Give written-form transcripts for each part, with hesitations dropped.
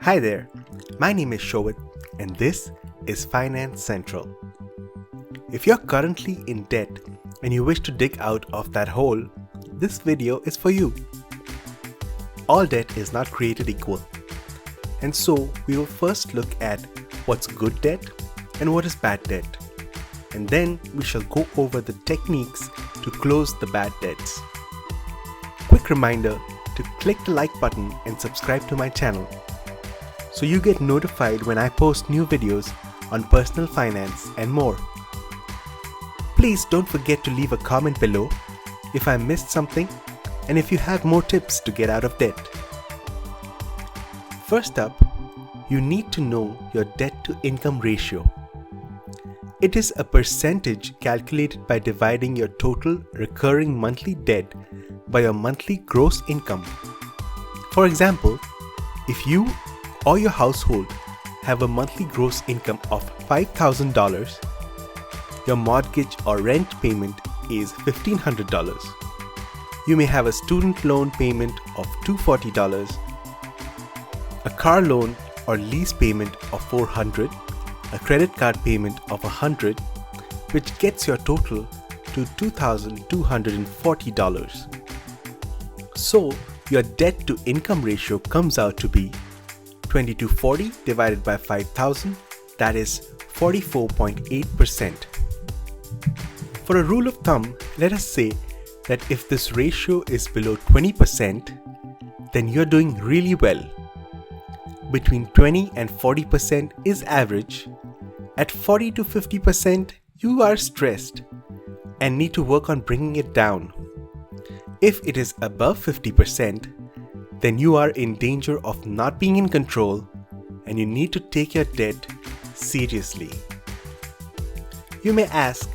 Hi there, my name is Shobit and this is Finance Central. If you're currently in debt and you wish to dig out of that hole, this video is for you. All debt is not created equal, and so we will first look at what's good debt and what is bad debt, and then we shall go over the techniques to close the bad debts. Quick reminder to click the like button and subscribe to my channel so you get notified when I post new videos on personal finance and more. Please don't forget to leave a comment below if I missed something and if you have more tips to get out of debt. First up, you need to know your debt to income ratio. It is a percentage calculated by dividing your total recurring monthly debt by your monthly gross income. For example, if you or your household have a monthly gross income of $5,000, your mortgage or rent payment is $1,500. You may have a student loan payment of $240, a car loan or lease payment of $400, a credit card payment of $100, which gets your total to $2,240. So, your debt to income ratio comes out to be 2240 divided by 5,000, that is 44.8%. For a rule of thumb, let us say that if this ratio is below 20%, then you're doing really well. Between 20 and 40% is average. At 40 to 50%, you are stressed and need to work on bringing it down. If it is above 50%, then you are in danger of not being in control and you need to take your debt seriously. You may ask,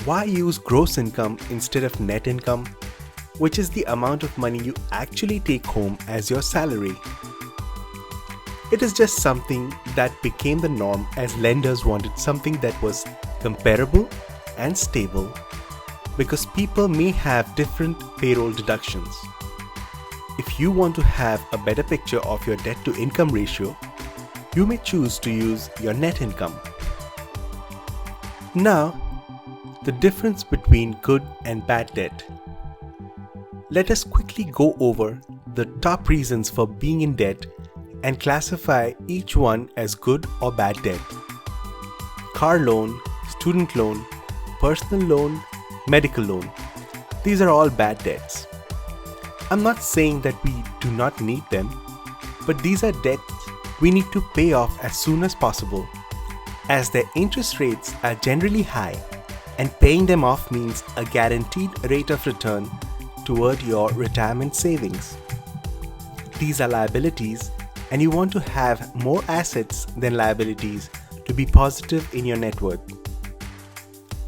why use gross income instead of net income, which is the amount of money you actually take home as your salary? It is just something that became the norm as lenders wanted something that was comparable and stable because people may have different payroll deductions. If you want to have a better picture of your debt to income ratio, you may choose to use your net income. Now, the difference between good and bad debt. Let us quickly go over the top reasons for being in debt and classify each one as good or bad debt. Car loan, student loan, personal loan, medical loan. These are all bad debts. I'm not saying that we do not need them, but these are debts we need to pay off as soon as possible, as their interest rates are generally high, and paying them off means a guaranteed rate of return toward your retirement savings. These are liabilities, and you want to have more assets than liabilities to be positive in your net worth.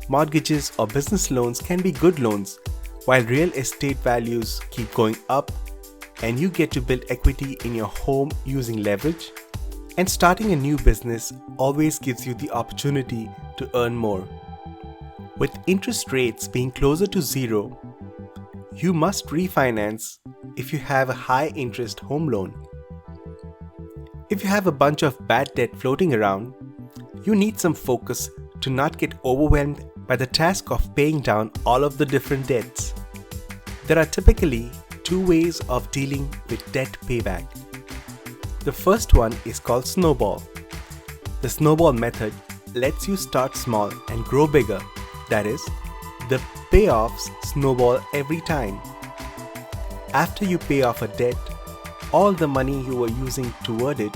Mortgages or business loans can be good loans, while real estate values keep going up and you get to build equity in your home using leverage, and starting a new business always gives you the opportunity to earn more. With interest rates being closer to zero, you must refinance if you have a high interest home loan. If you have a bunch of bad debt floating around, you need some focus to not get overwhelmed by the task of paying down all of the different debts. There are typically two ways of dealing with debt payback. The first one is called Snowball. The Snowball method lets you start small and grow bigger. That is, the payoffs snowball every time. After you pay off a debt, all the money you were using toward it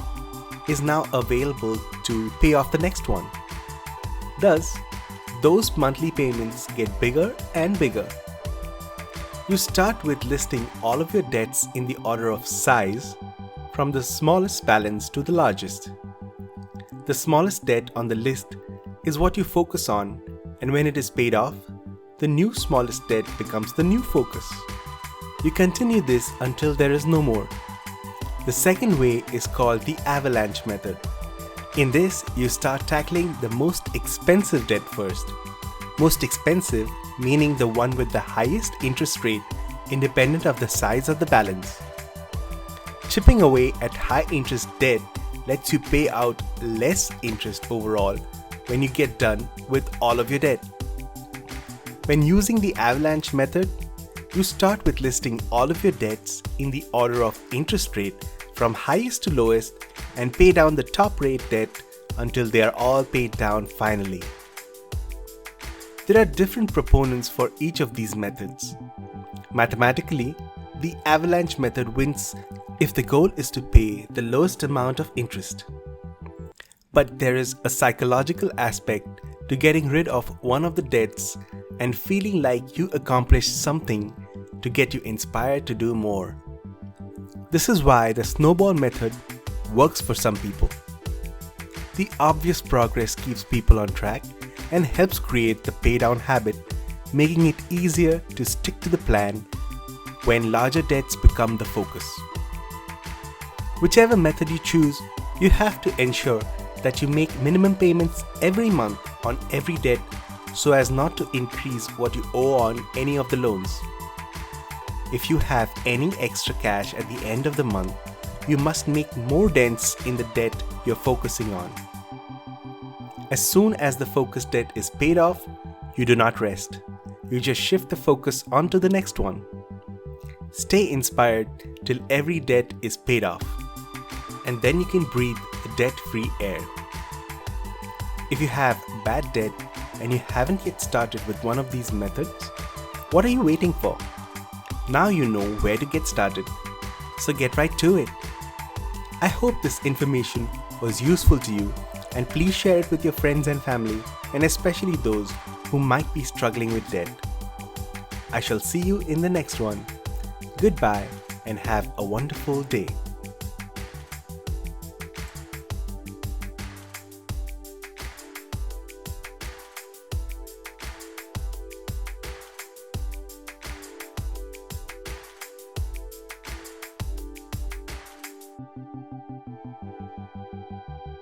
is now available to pay off the next one. Thus, those monthly payments get bigger and bigger. You start with listing all of your debts in the order of size, from the smallest balance to the largest. The smallest debt on the list is what you focus on, and when it is paid off, the new smallest debt becomes the new focus. You continue this until there is no more. The second way is called the Avalanche method. In this, you start tackling the most expensive debt first. Most expensive meaning the one with the highest interest rate independent of the size of the balance. Chipping away at high interest debt lets you pay out less interest overall when you get done with all of your debt. When using the Avalanche method, you start with listing all of your debts in the order of interest rate from highest to lowest and pay down the top rate debt until they are all paid down finally. There are different proponents for each of these methods. Mathematically, the Avalanche method wins if the goal is to pay the lowest amount of interest. But there is a psychological aspect to getting rid of one of the debts and feeling like you accomplished something to get you inspired to do more. This is why the Snowball method works for some people. The obvious progress keeps people on track and helps create the paydown habit, making it easier to stick to the plan when larger debts become the focus. Whichever method you choose, you have to ensure that you make minimum payments every month on every debt so as not to increase what you owe on any of the loans. If you have any extra cash at the end of the month, you must make more dents in the debt you're focusing on. As soon as the focus debt is paid off, you do not rest. You just shift the focus onto the next one. Stay inspired till every debt is paid off, and then you can breathe the debt-free air. If you have bad debt and you haven't yet started with one of these methods, what are you waiting for? Now you know where to get started, so get right to it. I hope this information was useful to you, and please share it with your friends and family, and especially those who might be struggling with debt. I shall see you in the next one. Goodbye and have a wonderful day.